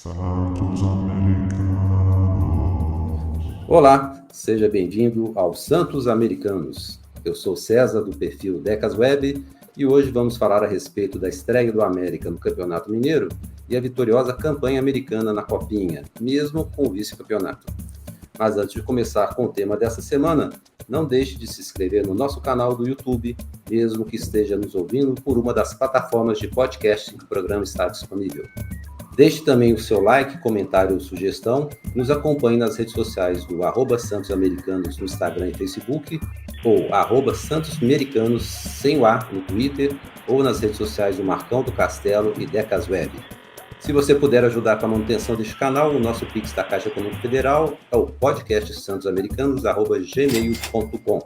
Santos Americanos. Olá, seja bem-vindo aos Santos Americanos. Eu sou César, do perfil Decas Web, e hoje vamos falar a respeito da estreia do América no Campeonato Mineiro e a vitoriosa campanha americana na Copinha, mesmo com o vice-campeonato. Mas antes de começar com o tema dessa semana, não deixe de se inscrever no nosso canal do YouTube, mesmo que esteja nos ouvindo por uma das plataformas de podcast em que o programa está disponível. Deixe também o seu like, comentário ou sugestão. Nos acompanhe nas redes sociais do @Santos Americanos no Instagram e Facebook, ou @SantosAmericanos sem o A no Twitter, ou nas redes sociais do Marcão do Castelo e Decas Web. Se você puder ajudar com a manutenção deste canal, o nosso Pix da Caixa Econômica Federal é o podcastsantosamericanos@gmail.com.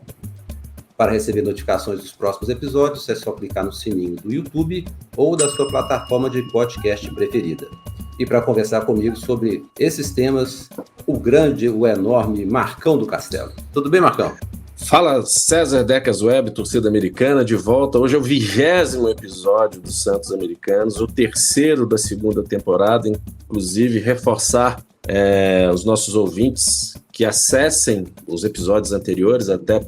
Para receber notificações dos próximos episódios, é só clicar no sininho do YouTube ou da sua plataforma de podcast preferida. E para conversar comigo sobre esses temas, o grande, o enorme Marcão do Castelo. Tudo bem, Marcão? Fala, César Decas Web, torcida americana, de volta. Hoje é o 20º episódio dos Santos Americanos, o terceiro da segunda temporada. Inclusive, reforçar os nossos ouvintes que acessem os episódios anteriores, até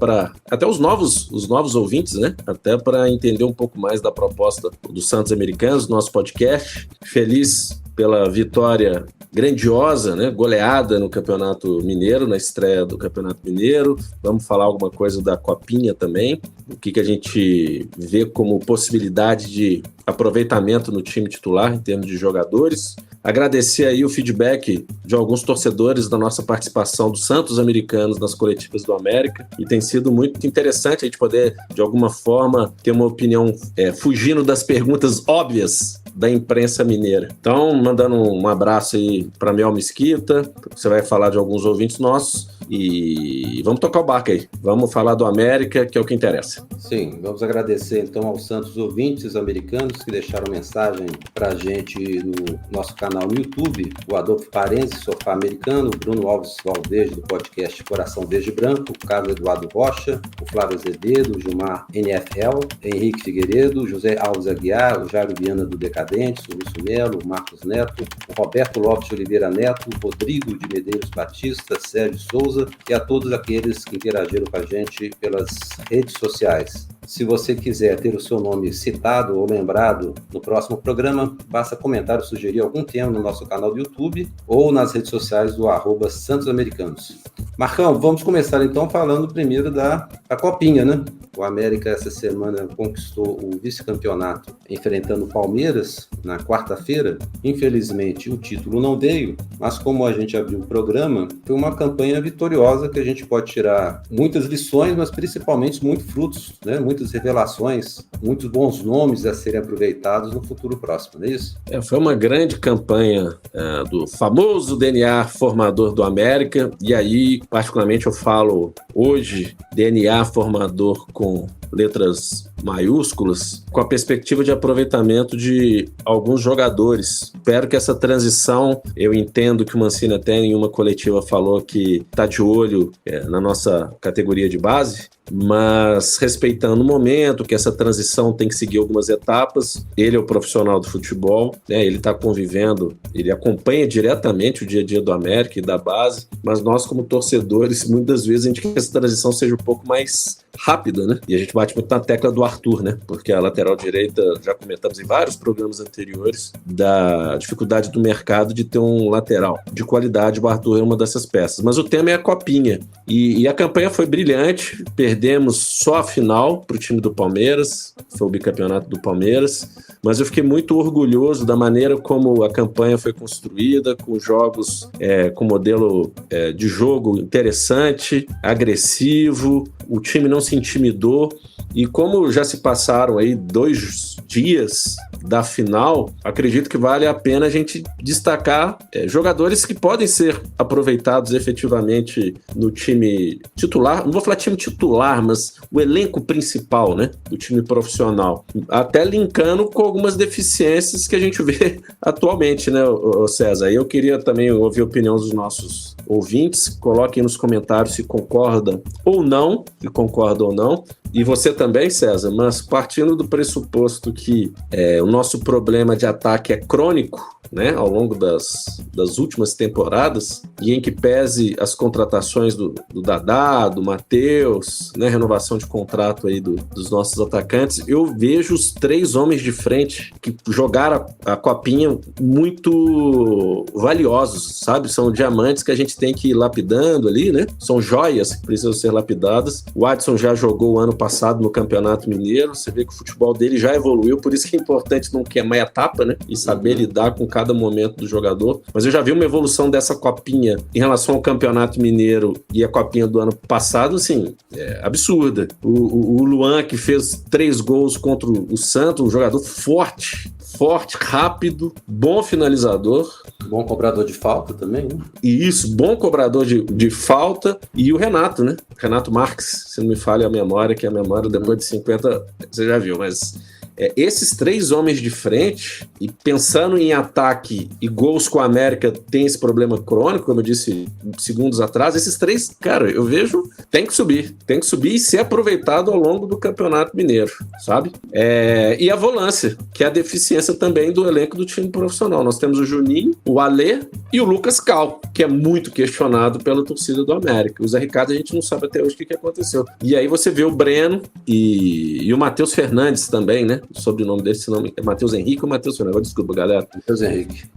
os novos ouvintes, né? Até para entender um pouco mais da proposta dos Santos Americanos, nosso podcast. Feliz pela vitória grandiosa, né? Goleada no Campeonato Mineiro, na estreia do Campeonato Mineiro. Vamos falar alguma coisa da Copinha também, o que a gente vê como possibilidade de aproveitamento no time titular em termos de jogadores. Agradecer aí o feedback de alguns torcedores da nossa participação dos Santos Americanos nas coletivas do América, e tem sido muito interessante a gente poder, de alguma forma, ter uma opinião fugindo das perguntas óbvias da imprensa mineira. Então, mandando um abraço aí para Mel Mesquita, você vai falar de alguns ouvintes nossos, e vamos tocar o barco aí. Vamos falar do América, que é o que interessa. Sim, vamos agradecer então aos Santos ouvintes americanos que deixaram mensagem para a gente no nosso canal no YouTube, o Adolfo Parense, Sofá Americano, o Bruno Alves Valverde, do podcast Coração Verde e Branco, o Carlos Eduardo Rocha, o Flávio Azevedo, o Gilmar NFL, Henrique Figueiredo, José Alves Aguiar, o Jairo Viana do Decadentes, o Lúcio Melo, o Marcos Neto, o Roberto Lopes de Oliveira Neto, o Rodrigo de Medeiros Batista, Sérgio Souza, e a todos aqueles que interagiram com a gente pelas redes sociais. Se você quiser ter o seu nome citado ou lembrado no próximo programa, basta comentar ou sugerir algum tema no nosso canal do YouTube ou nas redes sociais do @Santos Americanos. Marcão, vamos começar então falando primeiro da Copinha, né? O América essa semana conquistou o vice-campeonato enfrentando o Palmeiras na quarta-feira. Infelizmente o título não veio, mas como a gente abriu o programa, foi uma campanha vitoriosa que a gente pode tirar muitas lições, mas principalmente muitos frutos, né? Muitas revelações, muitos bons nomes a serem aproveitados no futuro próximo, não é isso? Foi uma grande campanha do famoso DNA formador do América, e aí particularmente eu falo hoje DNA formador com letras maiúsculas, com a perspectiva de aproveitamento de alguns jogadores. Espero que essa transição, eu entendo que o Mancini até em uma coletiva falou que está de olho na nossa categoria de base, mas respeitando o momento, que essa transição tem que seguir algumas etapas. Ele é o profissional do futebol, né? Ele está convivendo, ele acompanha diretamente o dia a dia do América e da base, mas nós como torcedores, muitas vezes a gente quer que essa transição seja um pouco mais rápida, né? E a gente bate muito na tecla do Arthur, né? Porque a lateral direita, já comentamos em vários programas anteriores, da dificuldade do mercado de ter um lateral de qualidade. O Arthur é uma dessas peças. Mas o tema é a Copinha. E a campanha foi brilhante. Perdemos só a final para o time do Palmeiras, foi o bicampeonato do Palmeiras, mas eu fiquei muito orgulhoso da maneira como a campanha foi construída, com jogos, com modelo de jogo interessante, agressivo, o time não se intimidou, e como já se passaram aí 2 dias da final, acredito que vale a pena a gente destacar jogadores que podem ser aproveitados efetivamente no time titular. Não vou falar time titular, mas o elenco principal, né, do time profissional. Até linkando com algumas deficiências que a gente vê atualmente, né, César? Eu queria também ouvir a opinião dos nossos ouvintes. Coloquem nos comentários se concorda ou não, e você também, César, mas partindo do pressuposto que o nosso problema de ataque é crônico, né, ao longo das últimas temporadas, e em que pese as contratações do Dadá, do Matheus, né, renovação de contrato aí dos nossos atacantes, eu vejo os 3 homens de frente que jogaram a copinha muito valiosos, sabe? São diamantes que a gente tem que ir lapidando ali, né? São joias que precisam ser lapidadas. O Adson já jogou o ano passado no Campeonato Mineiro, você vê que o futebol dele já evoluiu, por isso que é importante não queimar a etapa, né? E saber lidar com cada momento do jogador. Mas eu já vi uma evolução dessa copinha em relação ao Campeonato Mineiro e a copinha do ano passado, assim, absurda. O Luan, que fez 3 gols contra o Santos, um jogador forte, rápido, bom finalizador. Bom cobrador de falta também, né? E isso, bom cobrador de falta. E o Renato, né? Renato Marques, se não me falha a memória, que a memória depois de 50, você já viu, mas... esses 3 homens de frente, e pensando em ataque e gols com a América, tem esse problema crônico, como eu disse segundos atrás, esses 3, cara, eu vejo, tem que subir e ser aproveitado ao longo do Campeonato Mineiro, sabe? E a volância, que é a deficiência também do elenco do time profissional. Nós temos o Juninho, o Alê e o Lucas Cal, que é muito questionado pela torcida do América. O Zé Ricardo a gente não sabe até hoje o que aconteceu. E aí você vê o Breno e o Matheus Fernandes também, né? O sobrenome dele, se não é Matheus Henrique ou Matheus Fernandes? Desculpa, galera.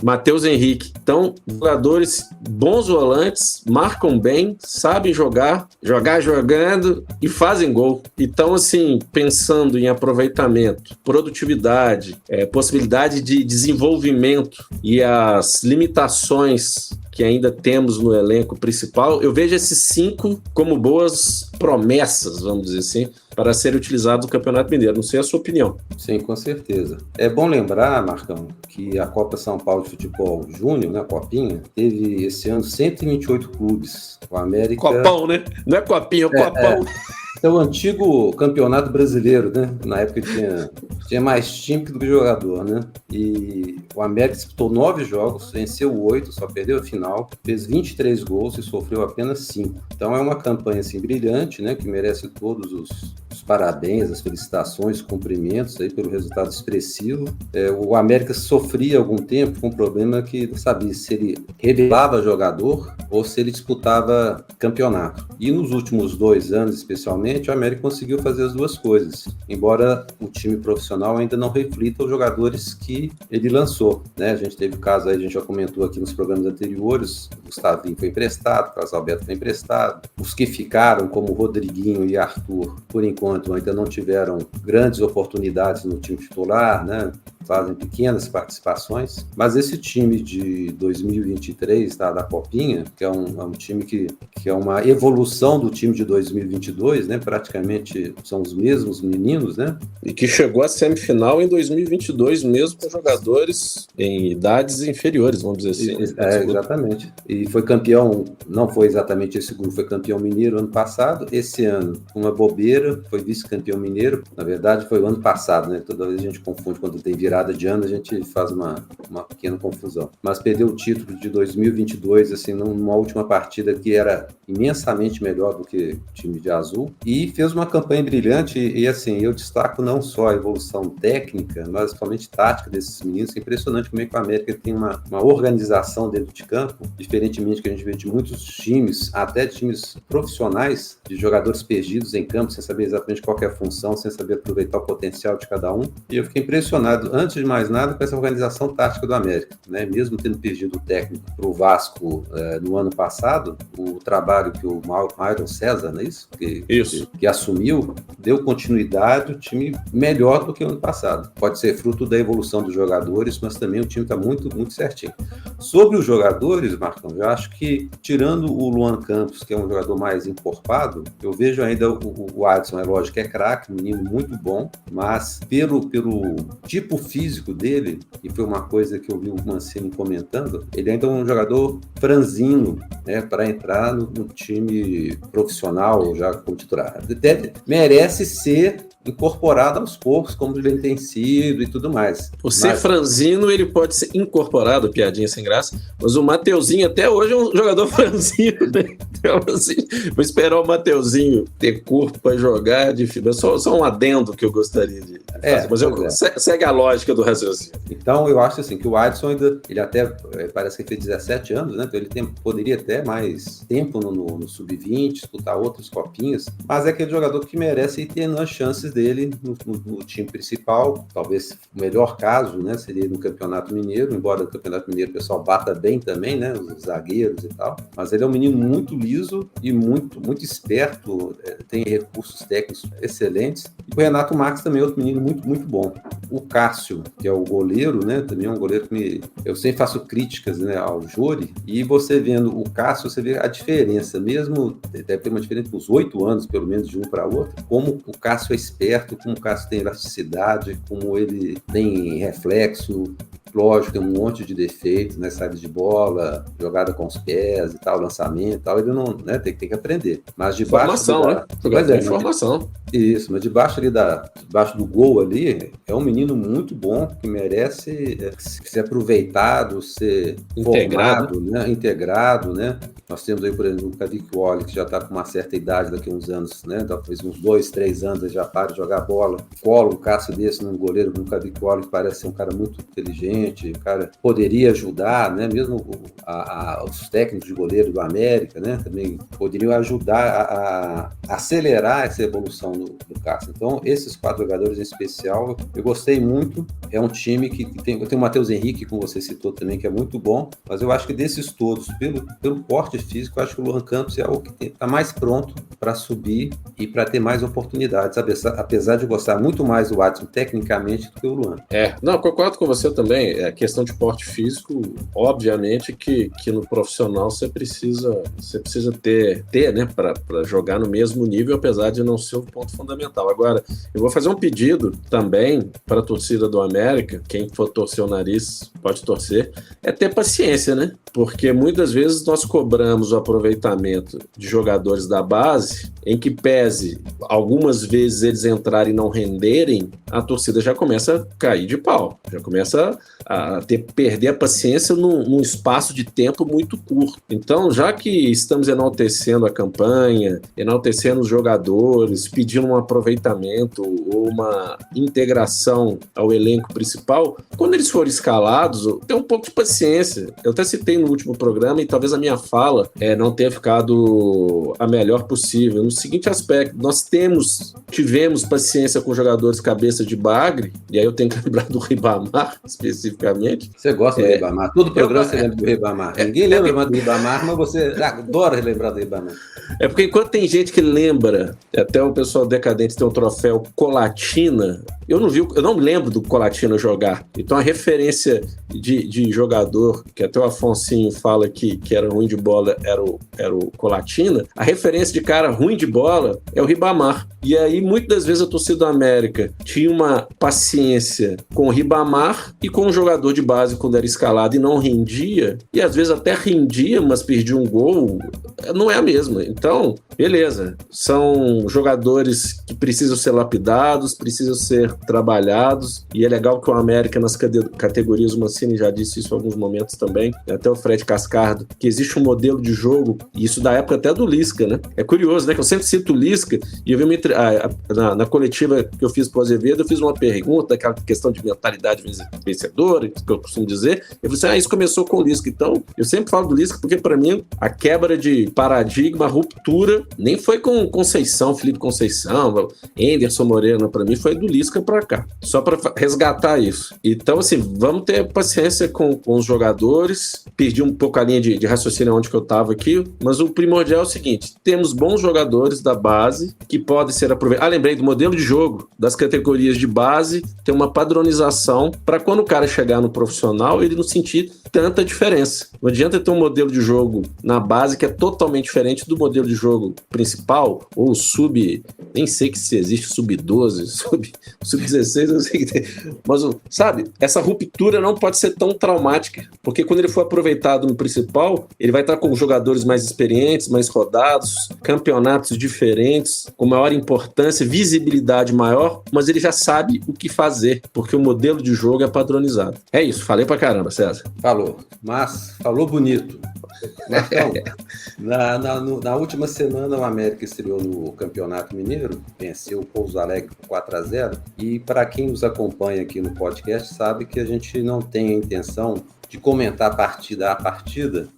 Matheus Henrique. Então, jogadores bons volantes, marcam bem, sabem jogar jogando e fazem gol. Então, assim, pensando em aproveitamento, produtividade, possibilidade de desenvolvimento e as limitações que ainda temos no elenco principal, eu vejo esses 5 como boas promessas, vamos dizer assim, para serem utilizados no Campeonato Mineiro. Não sei a sua opinião. Sim, com certeza. É bom lembrar, Marcão, que a Copa São Paulo de Futebol Júnior, né, a Copinha, teve esse ano 128 clubes. O América... Copão, né? Não é copinha, é copão. É o antigo campeonato brasileiro, né? Na época tinha mais time do que jogador, né? E o América disputou 9 jogos, venceu 8, só perdeu a final, fez 23 gols e sofreu apenas 5. Então é uma campanha assim, brilhante, né? Que merece todos os parabéns, as felicitações, cumprimentos aí pelo resultado expressivo. O América sofria há algum tempo com um problema que não sabia se ele revelava jogador ou se ele disputava campeonato. E nos últimos 2 anos, especialmente, o América conseguiu fazer as 2 coisas, embora o time profissional ainda não reflita os jogadores que ele lançou, né? A gente teve o caso aí, a gente já comentou aqui nos programas anteriores, o Gustavinho foi emprestado, o Casalberto foi emprestado, os que ficaram, como Rodriguinho e Arthur, por enquanto ainda não tiveram grandes oportunidades no time titular, né? Fazem pequenas participações, mas esse time de 2023 da Copinha, que é um time que é uma evolução do time de 2022, né? Praticamente são os mesmos meninos, né? E que chegou à semifinal em 2022 mesmo com jogadores em idades inferiores, vamos dizer assim. Exatamente. E foi campeão, não foi exatamente esse grupo, foi campeão mineiro ano passado, esse ano, uma bobeira, foi vice-campeão mineiro, na verdade foi o ano passado, né? Toda vez a gente confunde quando tem virada de ano, a gente faz uma pequena confusão. Mas perdeu o título de 2022, assim, numa última partida que era imensamente melhor do que o time de azul, e fez uma campanha brilhante, e assim, eu destaco não só a evolução técnica, mas principalmente tática desses meninos. É impressionante como é que o América tem uma organização dentro de campo, diferentemente que a gente vê de muitos times, até times profissionais, de jogadores perdidos em campo, sem saber exatamente qual é a função, sem saber aproveitar o potencial de cada um. E eu fiquei impressionado, antes de mais nada, com essa organização tática do América, né? Mesmo tendo perdido o técnico para o Vasco no ano passado, o trabalho que o Myron César, não é isso? Que assumiu, deu continuidade, o time melhor do que o ano passado. Pode ser fruto da evolução dos jogadores, mas também o time está muito, muito certinho. Sobre os jogadores, Marcão, eu acho que, tirando o Luan Campos, que é um jogador mais encorpado, eu vejo ainda o Adson, é lógico que é craque, um menino muito bom, mas pelo tipo físico dele, e foi uma coisa que eu vi o Mancini comentando, ele ainda é um jogador franzino, né, para entrar no time profissional já como titular. Merece ser incorporado aos poucos, como ele tem sido e tudo mais. Por ser franzino, ele pode ser incorporado, piadinha sem graça, mas o Mateuzinho até hoje é um jogador franzino, né? Então, assim, vou esperar o Mateuzinho ter corpo para jogar, só um adendo que eu gostaria de fazer, mas segue a lógica do raciocínio. Então, eu acho assim, que o Adson ainda, ele até parece que ele tem 17 anos, né? Então ele poderia ter mais tempo no sub-20, disputar outros copinhos, mas é aquele jogador que merece ir tendo as chances dele no time principal. Talvez o melhor caso, né, seria no Campeonato Mineiro, embora no Campeonato Mineiro o pessoal bata bem também, né, os zagueiros e tal, mas ele é um menino muito liso e muito esperto, tem recursos técnicos excelentes. E o Renato Marques também é outro menino muito, muito bom. O Cássio, que é o goleiro, né, também é um goleiro que eu sempre faço críticas, né, ao Jori, e você vendo o Cássio, você vê a diferença, mesmo, deve ter uma diferença de uns 8 anos, pelo menos, de um para outro, como o Cássio é esperto, como o Cássio tem elasticidade, como ele tem reflexo. Lógico, tem um monte de defeitos, né? Saída de bola, jogada com os pés e tal, lançamento e tal, ele não, né? Tem que aprender. Mas debaixo formação, né? Jogador de formação. Isso, mas debaixo do gol ali, é um menino muito bom, que merece ser aproveitado, ser integrado, né? Nós temos aí, por exemplo, o Cavicchioli, que já está com uma certa idade, daqui a uns anos, né? Talvez uns 2, 3 anos, ele já para de jogar bola. Cola um Cássio desse num goleiro como o Cavicchioli, que parece ser um cara muito inteligente, o cara poderia ajudar, né? Mesmo os técnicos de goleiro do América, né? Também poderiam ajudar a acelerar essa evolução do Cássio. Então, esses 4 jogadores em especial, eu gostei muito. É um time que tem o Matheus Henrique, como você citou também, que é muito bom, mas eu acho que desses todos, pelo porte físico, eu acho que o Luan Campos é o que está mais pronto para subir e para ter mais oportunidades, apesar de gostar muito mais do Adson tecnicamente do que o Luan. Não, concordo com você também. É questão de porte físico, obviamente que no profissional você precisa ter, né, para jogar no mesmo nível, apesar de não ser o ponto fundamental. Agora, eu vou fazer um pedido também para a torcida do América, quem for torcer o nariz pode torcer, é ter paciência, né? Porque muitas vezes nós cobramos o aproveitamento de jogadores da base, em que pese algumas vezes eles entrarem e não renderem, a torcida já começa a cair de pau, já começa a perder a paciência num espaço de tempo muito curto. Então, já que estamos enaltecendo a campanha, enaltecendo os jogadores, pedindo um aproveitamento ou uma integração ao elenco principal, quando eles forem escalados, tem um pouco de paciência. Eu até citei no último programa, e talvez a minha fala não tenha ficado a melhor possível. No seguinte aspecto, nós tivemos paciência com jogadores cabeça de bagre, e aí eu tenho que lembrar do Ribamar, especificamente. Você gosta do Ribamar? Todo programa você lembra do Ribamar. Ninguém lembra mais do Ribamar, mas você adora lembrar do Ribamar. É porque enquanto tem gente que lembra, até o pessoal decadente tem um troféu Colatina, eu não lembro do Colatina jogar. Então a referência de jogador, que até o Afonsinho fala que era ruim de bola, era o Colatina, a referência de cara ruim de bola é o Ribamar. E aí, muitas das vezes, a torcida do América tinha uma paciência com o Ribamar e com o jogador de base quando era escalado e não rendia, e às vezes até rendia, mas perdia um gol, não é a mesma. Então, beleza, são jogadores que precisam ser lapidados, precisam ser trabalhados, e é legal que o América, nas categorias, o Mancini já disse isso em alguns momentos também, até o Fred Cascardo, que existe um modelo de jogo, e isso da época até do Lisca, né? É curioso, né? Que eu sempre cito o Lisca, e eu vi na coletiva que eu fiz pro Azevedo, eu fiz uma pergunta, aquela questão de mentalidade vencedora, que eu costumo dizer, eu falei assim, isso começou com o Lisca. Então, eu sempre falo do Lisca, porque para mim, a quebra de paradigma, a ruptura, nem foi com Conceição, Felipe Conceição, Anderson Moreira, para mim foi do Lisca para cá, só para resgatar isso. Então, assim, vamos ter paciência com os jogadores, perdi um pouco a linha de raciocínio onde que eu estava aqui, mas o primordial é o seguinte, temos bons jogadores da base que podem ser aproveitados. Lembrei do modelo de jogo das categorias de base, tem uma padronização para quando o cara chegar no profissional, ele não sentir tanta diferença. experiência. Não adianta ter um modelo de jogo na base que é totalmente diferente do modelo de jogo principal, ou nem sei se existe sub-12, sub-16, não sei o que tem. Mas, sabe, essa ruptura não pode ser tão traumática, porque quando ele for aproveitado no principal, ele vai estar com jogadores mais experientes, mais rodados, campeonatos diferentes, com maior importância, visibilidade maior, mas ele já sabe o que fazer, porque o modelo de jogo é padronizado. É isso, falei pra caramba, César. Falou bonito. Marcão, na última semana o América estreou no Campeonato Mineiro, venceu o Pouso Alegre por 4-0, e para quem nos acompanha aqui no podcast sabe que a gente não tem a intenção de comentar partida a partida,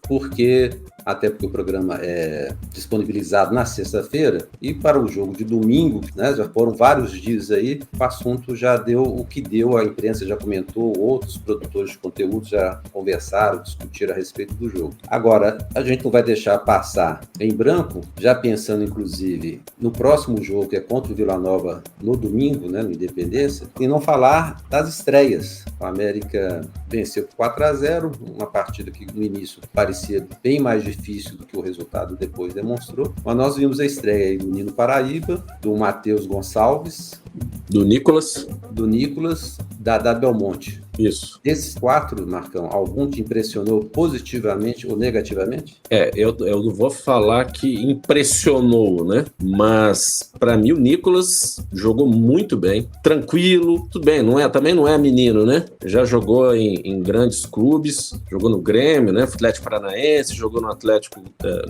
até porque o programa é disponibilizado na sexta-feira, e para o jogo de domingo, né, já foram vários dias aí, o assunto já deu o que deu, a imprensa já comentou, outros produtores de conteúdo já conversaram, discutiram a respeito do jogo. Agora, a gente não vai deixar passar em branco, já pensando inclusive no próximo jogo, que é contra o Vila Nova no domingo, né, no Independência, e não falar das estreias. O América venceu por 4-0, uma partida que no início parecia bem mais difícil do que o resultado depois demonstrou, mas nós vimos a estreia aí do Nino Paraíba, do Matheus Gonçalves, do Nicolas, da Belmonte. Isso. Desses 4, Marcão, algum te impressionou positivamente ou negativamente? Eu não vou falar que impressionou, né? Mas, para mim, o Nicolas jogou muito bem, tranquilo, tudo bem, também não é menino, né? Já jogou em grandes clubes, jogou no Grêmio, né? Atlético Paranaense, jogou no Atlético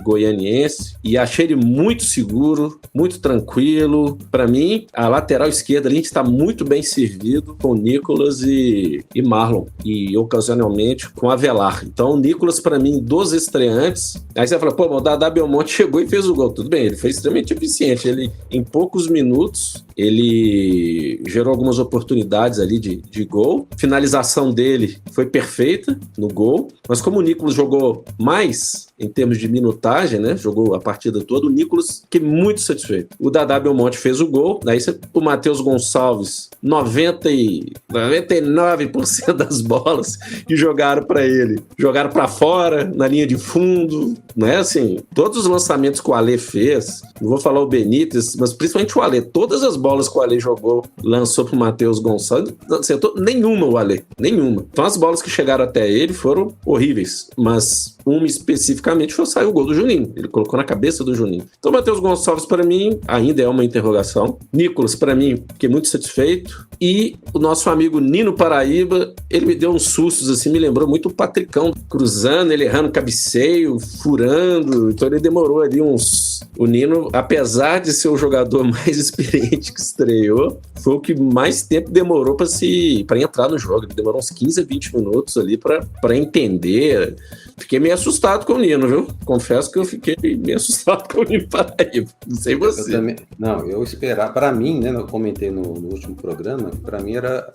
Goianiense, e achei ele muito seguro, muito tranquilo. Para mim, a lateral esquerda ali está muito bem servido com o Nicolas e Marlon, e ocasionalmente com Avelar. Então, o Nicolas, para mim, dos estreantes, aí você fala, o Dadá Belmonte chegou e fez o gol. Tudo bem, ele foi extremamente eficiente. Ele, em poucos minutos, ele gerou algumas oportunidades ali de gol. Finalização dele foi perfeita no gol, mas como o Nicolas jogou mais em termos de minutagem, né? Jogou a partida toda, o Nicolas fiquei muito satisfeito. O Dadá Belmonte fez o gol, daí o Matheus Gonçalves, 99% das bolas que jogaram para ele, jogaram para fora, na linha de fundo, né? Assim, todos os lançamentos que o Alê fez, não vou falar o Benítez, mas principalmente o Alê, todas as bolas que o Alê jogou, lançou pro Matheus Gonçalves, não acertou nenhuma o Alê, nenhuma. Então as bolas que chegaram até ele foram horríveis, mas uma especificamente saiu o gol do Juninho, ele colocou na cabeça do Juninho. Então o Matheus Gonçalves, para mim, ainda é uma interrogação. Nicolas, para mim, fiquei muito satisfeito. E o nosso amigo Nino Paraíba, ele me deu uns sustos, assim, me lembrou muito o Patricão, cruzando, ele errando cabeceio, furando, então ele demorou ali O Nino, apesar de ser o jogador mais experiente que estreou, foi o que mais tempo demorou para entrar no jogo. Ele demorou uns 15 a 20 minutos ali para entender. Fiquei meio assustado com o Nino, viu? Confesso que eu fiquei meio assustado com o Nino Paraíba. Não sei você. Eu esperava. Para mim, né? Eu comentei no último programa, para mim era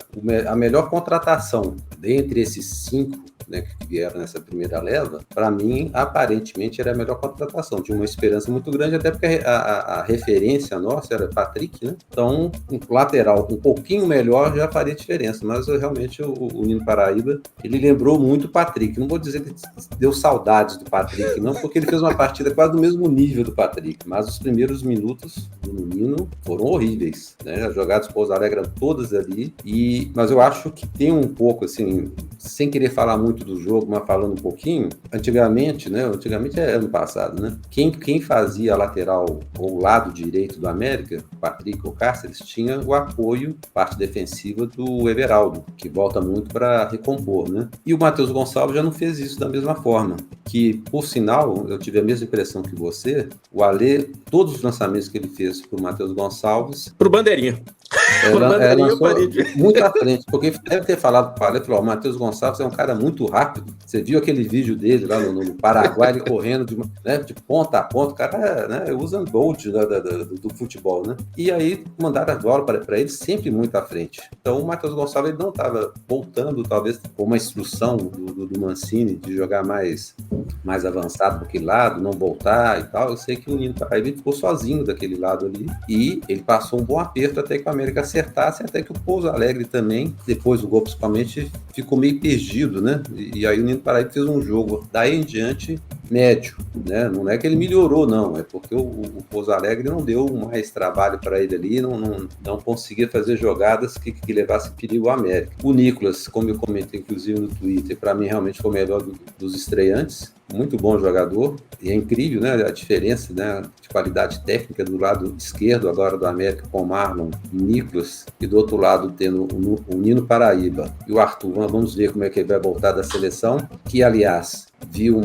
a melhor contratação dentre esses 5, né, que vieram nessa primeira leva. Para mim, aparentemente, era a melhor contratação. Tinha uma esperança muito grande, até porque a referência nossa era Patrick, né? Então, um lateral um pouquinho melhor já faria diferença. Mas realmente o Nino Paraíba, ele lembrou muito o Patrick. Não vou dizer que deu saudades do Patrick, não, porque ele fez uma partida quase do mesmo nível do Patrick. Mas os primeiros minutos do Nino foram horríveis, né? As jogadas do Pouso Alegre eram todas ali. Mas eu acho que tem um pouco, assim, sem querer falar muito do jogo, mas falando um pouquinho, antigamente é ano passado, né? Quem fazia a lateral ou o lado direito do América, o Patrick ou o Cáceres, tinha o apoio, parte defensiva do Everaldo, que volta muito para recompor, né? E o Matheus Gonçalves já não fez isso da mesma forma, que, por sinal, eu tive a mesma impressão que você, o Alê, todos os lançamentos que ele fez pro Matheus Gonçalves... Pro Bandeirinha. Lançou muito à frente, porque deve ter falado para ele, falou, o Matheus Gonçalves é um cara muito rápido. Você viu aquele vídeo dele lá no Paraguai, ele correndo de ponta a ponta, o cara, né, usa Bolt do futebol, né? E aí mandaram a bola para ele sempre muito à frente. Então o Matheus Gonçalves ele não estava voltando, talvez com uma instrução do Mancini de jogar mais avançado daquele lado, não voltar e tal. Eu sei que o Nino Paraíba ficou sozinho daquele lado ali e ele passou um bom aperto até que o América acertasse, até que o Pouso Alegre também, depois do gol principalmente, ficou meio perdido, né? E aí o Nino Paraíba fez um jogo daí em diante médio, né? Não é que ele melhorou, não, é porque o Pouso Alegre não deu mais trabalho para ele ali, não conseguia fazer jogadas que levassem perigo ao América. O Nicolas, como eu comentei inclusive no Twitter, para mim realmente foi o melhor dos estreantes. Muito bom jogador, e é incrível, né, a diferença, né, de qualidade técnica do lado esquerdo agora do América com o Marlon e Nicolas, e do outro lado tendo o Nino Paraíba e o Arthur. Vamos ver como é que ele vai voltar da seleção, que aliás vi um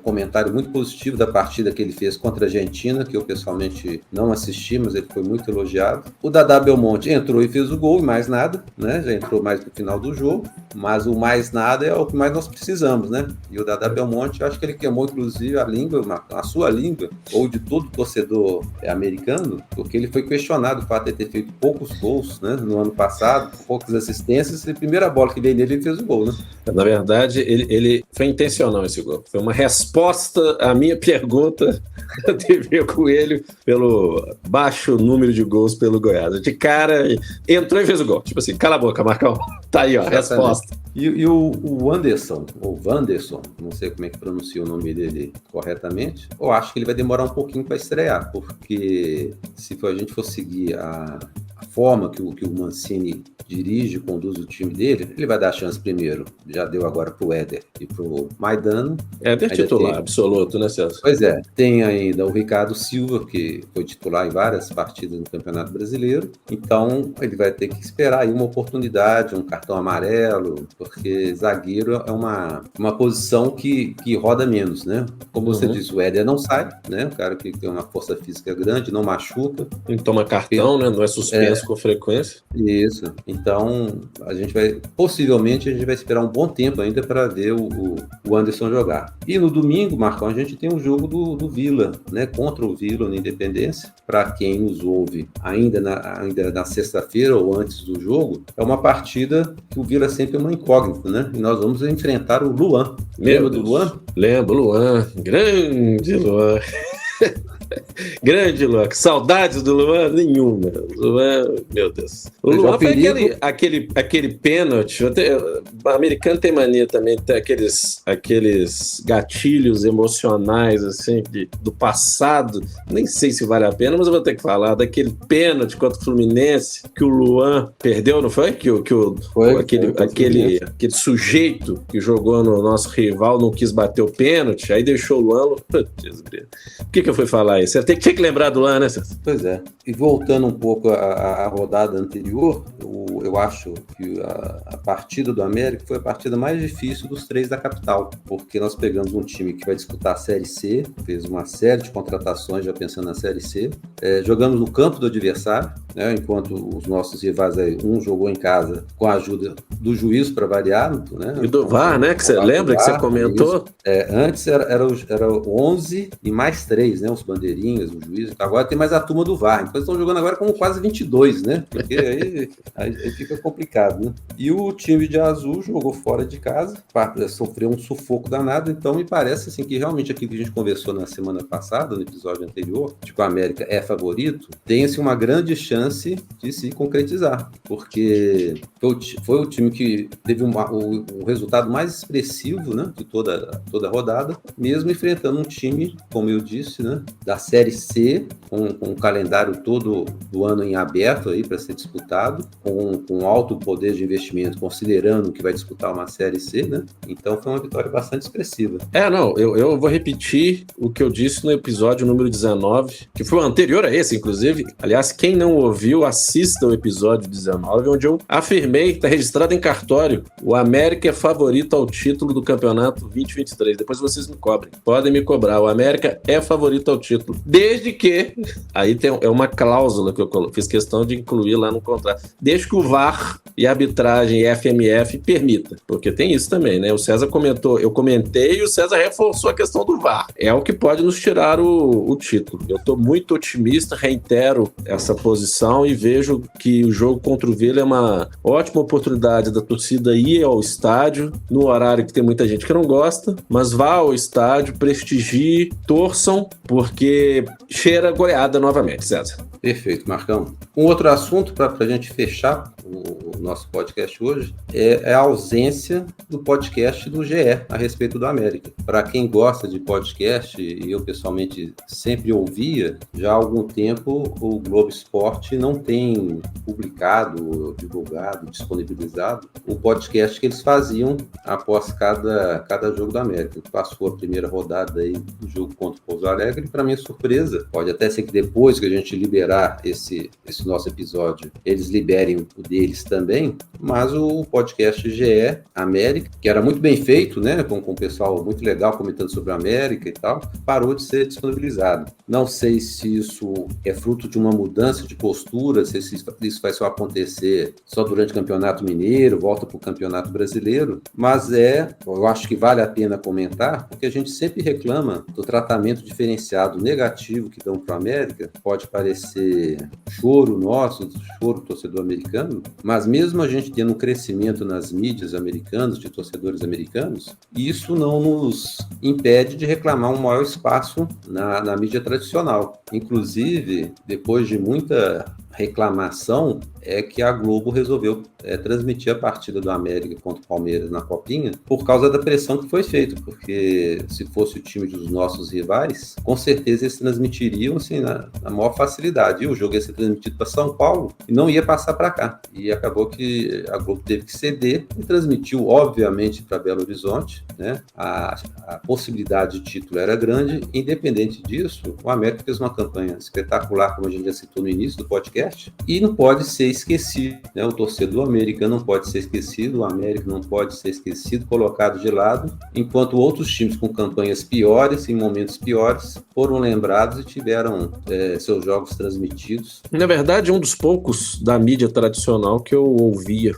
comentário muito positivo da partida que ele fez contra a Argentina, que eu pessoalmente não assisti, mas ele foi muito elogiado. O Dadá Belmonte entrou e fez o gol, e mais nada, né? Já entrou mais no final do jogo, mas o mais nada é o que mais nós precisamos, né? E o Dadá Belmonte, eu acho que ele queimou inclusive a língua, a sua língua, ou de todo torcedor americano, porque ele foi questionado o fato de ter feito poucos gols, né, no ano passado, poucas assistências, e a primeira bola que veio nele, ele fez o gol, né? Na verdade, ele foi intencional esse gol. Foi uma resposta à minha pergunta do TV Coelho pelo baixo número de gols pelo Goiás. De cara, entrou e fez o gol. Tipo assim, cala a boca, Marcão. Tá aí, ó, resposta. E o Anderson, ou Wanderson, não sei como é que pronuncia o nome dele corretamente, eu acho que ele vai demorar um pouquinho para estrear, porque se a gente for seguir a forma que o Mancini dirige, conduz o time dele, ele vai dar chance primeiro. Já deu agora pro Éder e pro Maidana. Éder titular absoluto, né, Celso? Pois é. Tem ainda o Ricardo Silva, que foi titular em várias partidas no Campeonato Brasileiro. Então, ele vai ter que esperar aí uma oportunidade, um cartão amarelo, porque zagueiro é uma posição que roda menos, né? Como você disse, o Éder não sai, né? O cara que tem uma força física grande, não machuca. Não toma cartão, né? Não é suspenso com frequência. Isso. Então, possivelmente, a gente vai esperar um bom tempo ainda para ver o Anderson jogar. E no domingo, Marcão, a gente tem um jogo do Vila, né? Contra o Vila na Independência. Para quem nos ouve ainda na sexta-feira ou antes do jogo, é uma partida que o Vila sempre é uma incógnita, né? E nós vamos enfrentar o Luan. Lembra do Luan? Lembro, Luan. Grande Luan. Grande Luan, que saudades do Luan? Nenhuma. Luan, meu Deus. O Luan foi aquele pênalti. O americano tem mania também de ter aqueles gatilhos emocionais assim, do passado. Nem sei se vale a pena, mas eu vou ter que falar daquele pênalti contra o Fluminense que o Luan perdeu, não foi? Aquele sujeito que jogou no nosso rival não quis bater o pênalti, aí deixou o Luan. Putz, o que eu fui falar? Você tinha que lembrar do Luan, né, César? Pois é. E voltando um pouco à rodada anterior, eu acho que a partida do América foi a partida mais difícil dos três da capital, porque nós pegamos um time que vai disputar a Série C, fez uma série de contratações já pensando na Série C, jogamos no campo do adversário, né, enquanto os nossos rivais aí, um jogou em casa com a ajuda do juiz para variar, né? E do VAR, né? Que você lembra que você comentou? Antes era 11 e mais 3, né? Os bandeirinhas, o juiz. Agora tem mais a turma do VAR. Então eles estão jogando agora com quase 22, né? Porque aí fica complicado, né? E o time de azul jogou fora de casa, sofreu um sufoco danado. Então me parece assim que realmente aquilo que a gente conversou na semana passada, no episódio anterior, de que o América é favorito, tem-se uma grande chance de se concretizar, porque foi o time que teve o resultado mais expressivo, né, de toda a rodada, mesmo enfrentando um time, como eu disse, né, da Série C, com o calendário todo do ano em aberto aí para ser disputado, com alto poder de investimento, considerando que vai disputar uma Série C, né? Então foi uma vitória bastante expressiva. Eu vou repetir o que eu disse no episódio número 19, que foi o anterior a esse, inclusive. Aliás, quem não ouviu, assista o episódio 19, onde eu afirmei, está registrado em cartório, o América é favorito ao título do campeonato 2023. Depois vocês me cobrem. Podem me cobrar. O América é favorito ao título. Desde que... Aí é uma cláusula que eu fiz questão de incluir lá no contrato. Desde que o VAR e a arbitragem e FMF permita. Porque tem isso também, né? O César comentou, eu comentei e o César reforçou a questão do VAR. É o que pode nos tirar o título. Eu estou muito otimista, reitero essa posição e vejo que o jogo contra o Vila é uma ótima oportunidade da torcida ir ao estádio, no horário que tem muita gente que não gosta, mas vá ao estádio, prestigie, torçam, porque cheira goleada novamente, César. Perfeito, Marcão. Um outro assunto para a gente fechar o nosso podcast hoje é a ausência do podcast do GE a respeito do América. Para quem gosta de podcast, e eu pessoalmente sempre ouvia, já há algum tempo o Globo Esporte não tem publicado, divulgado, disponibilizado o podcast que eles faziam após cada jogo do América. Passou a primeira rodada aí do jogo contra o Pouso Alegre, e para minha surpresa, pode até ser que depois que a gente liberar esse nosso episódio, eles liberem o deles também, mas o podcast GE América, que era muito bem feito, né, com o pessoal muito legal comentando sobre a América e tal, parou de ser disponibilizado. Não sei se isso é fruto de uma mudança de postura, se isso vai só acontecer só durante o Campeonato Mineiro, volta para o Campeonato Brasileiro, mas eu acho que vale a pena comentar, porque a gente sempre reclama do tratamento diferenciado negativo que dão para o América. Pode parecer choro nosso, choro do torcedor americano, mas mesmo a gente tendo um crescimento nas mídias americanas, de torcedores americanos, isso não nos impede de reclamar um maior espaço na mídia tradicional. Inclusive, depois de muita reclamação, é que a Globo resolveu transmitir a partida do América contra o Palmeiras na Copinha por causa da pressão que foi feita, porque se fosse o time dos nossos rivais, com certeza eles transmitiriam assim, na maior facilidade. E o jogo ia ser transmitido para São Paulo e não ia passar para cá. E acabou que a Globo teve que ceder e transmitiu, obviamente, para Belo Horizonte, né? A possibilidade de título era grande. Independente disso, o América fez uma campanha espetacular, como a gente já citou no início do podcast, e não pode ser esquecido, né? O torcedor americano não pode ser esquecido, o América não pode ser esquecido, colocado de lado, enquanto outros times com campanhas piores, em momentos piores, foram lembrados e tiveram seus jogos transmitidos. Na verdade, um dos poucos da mídia tradicional que eu ouvia.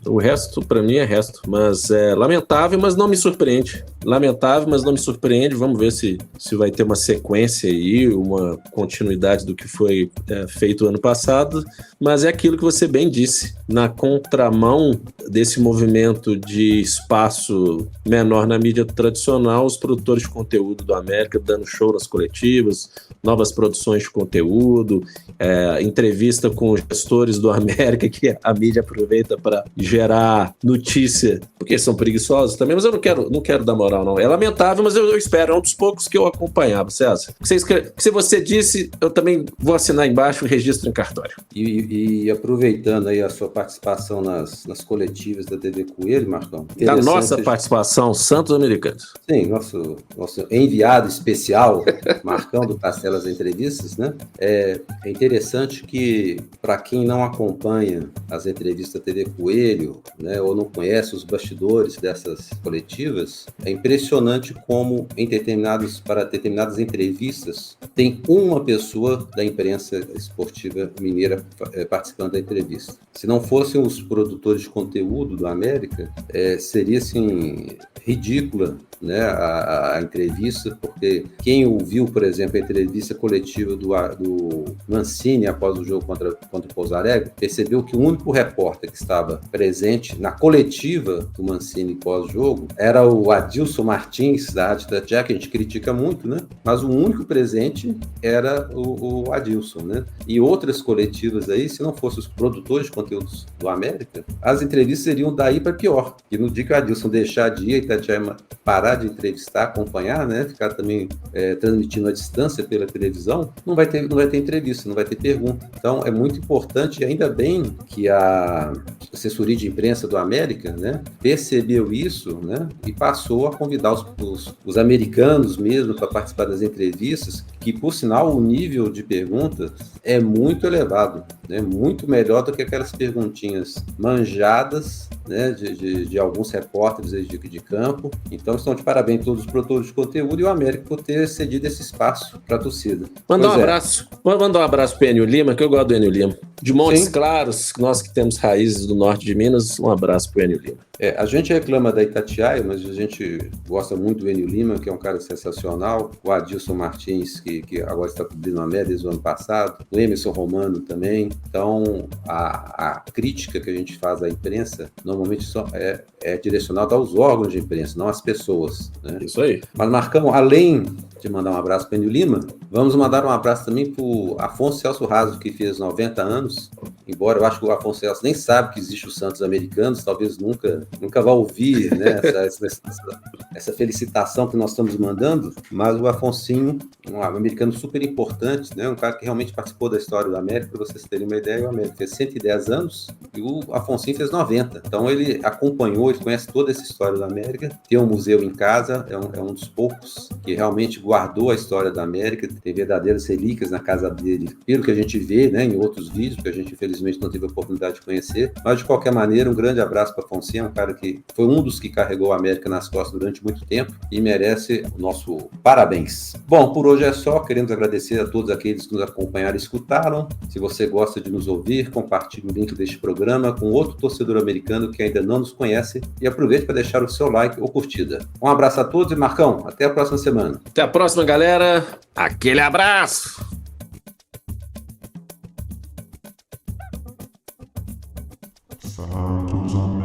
O resto, para mim, é resto. Mas é lamentável, mas não me surpreende. Lamentável, mas não me surpreende. Vamos ver se vai ter uma sequência aí, uma continuidade do que foi feito ano passado. Mas é aquilo que você bem disse. Na contramão desse movimento de espaço menor na mídia tradicional, os produtores de conteúdo do América dando show nas coletivas, novas produções de conteúdo, entrevista com os gestores do América, que a mídia aproveita para gerar notícia, porque são preguiçosos também, mas eu não quero dar moral, não. É lamentável, mas eu espero, é um dos poucos que eu acompanhava, César. Se você disse, eu também vou assinar embaixo o registro em cartório. E aproveitando aí a sua participação nas coletivas da TV Coelho, Marcão. Da nossa participação, Santos Americanos. Sim, nosso enviado especial, Marcão do Castelas Entrevistas, né? É interessante que, para quem não acompanha as entrevistas da TV Coelho, né, ou não conhece os bastidores dessas coletivas, é impressionante como para determinadas entrevistas tem uma pessoa da imprensa esportiva mineira participando da entrevista. Se não fossem os produtores de conteúdo do América, seria assim ridícula, né, a entrevista, porque quem ouviu, por exemplo, a entrevista coletiva do Mancini após o jogo contra o Pouso Alegre, percebeu que o único repórter que estava presente na coletiva do Mancini pós-jogo era o Adilson Martins, da Rádio Itatiaia, que a gente critica muito, né? Mas o único presente era o Adilson, né? E outras coletivas aí, se não fossem os produtores de conteúdos do América, as entrevistas seriam daí para pior. E no dia que o Adilson deixar de ir, a Itatiaia parar de entrevistar, acompanhar, né? Ficar também transmitindo à distância pela televisão, não vai ter entrevista, não vai ter pergunta. Então é muito importante, e ainda bem que a assessoria de imprensa do América, né, percebeu isso, né, e passou a convidar os americanos mesmo para participar das entrevistas, que por sinal o nível de perguntas é muito elevado, né, muito melhor do que aquelas perguntinhas manjadas, né, de alguns repórteres de campo. Então estão de parabéns todos os produtores de conteúdo e o América por ter cedido esse espaço para a torcida. Mandar um abraço. Vou mandar um abraço para o Enio Lima, que eu gosto do Enio Lima. De Montes Claros, nós que temos raízes do norte de Minas, um abraço para o Enio Lima. A gente reclama da Itatiaia, mas a gente gosta muito do Enio Lima, que é um cara sensacional. O Adilson Martins, que agora está cobrindo a América desde o ano passado. O Emerson Romano também. Então, a crítica que a gente faz à imprensa, normalmente é direcionada aos órgãos de imprensa, não às pessoas, né? Isso aí. Mas, Marcão, além de mandar um abraço para o Enio Lima, vamos mandar um abraço também para o Afonso Celso Raso, que fez 90 anos, embora eu acho que o Afonso Celso nem sabe que existe o Santos Americanos, talvez nunca vá ouvir, né, essa felicitação que nós estamos mandando, mas o Afonsinho, um americano super importante, né, um cara que realmente participou da história da América, para vocês terem uma ideia, o América fez 110 anos e o Afonsinho fez 90, então ele acompanhou, ele conhece toda essa história da América, tem um museu em casa, é um dos poucos que realmente guardou a história da América, tem verdadeiras relíquias na casa dele, pelo que a gente vê, né, em outros vídeos, que a gente infelizmente não teve a oportunidade de conhecer, mas de qualquer maneira, um grande abraço para Afonsinho, é um cara que foi um dos que carregou a América nas costas durante muito tempo e merece o nosso parabéns. Bom, por hoje é só, queremos agradecer a todos aqueles que nos acompanharam e escutaram. Se você gosta de nos ouvir, compartilhe o link deste programa com outro torcedor americano que ainda não nos conhece e aproveite para deixar o seu like ou curtida. Um abraço a todos e Marcão, até a próxima semana. Até a próxima, galera. Aquele abraço! Santos Americanos.